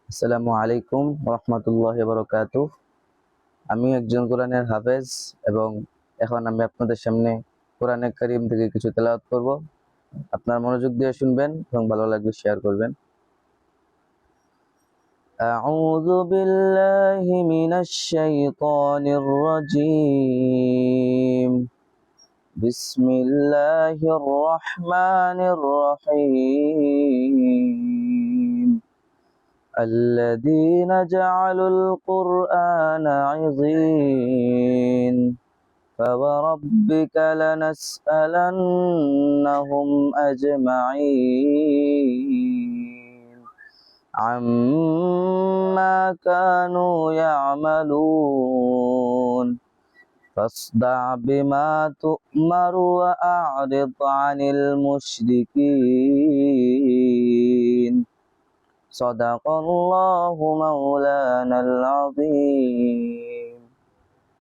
আসসালামু আলাইকুম রহমতুল্লাহি বারাকাতুহু। আমি একজন কোরআনের হাফেজ এবং এখন আমি আপনাদের সামনে কোরআনে কারীম থেকে কিছু তেলাওয়াত করব। আপনারা মনোযোগ দিয়ে শুনবেন এবং ভালো লাগলে শেয়ার করবেন। আউযু বিল্লাহি মিনাশ শাইতানির রাজীম। বিসমিল্লাহির রহমানির রহিম। الذين جعلوا القرآن عضين فوربك لنسألنهم أجمعين عما كانوا يعملون فاصدع بما تؤمر وأعرض عن المشركين صدق الله مولانا العظيم.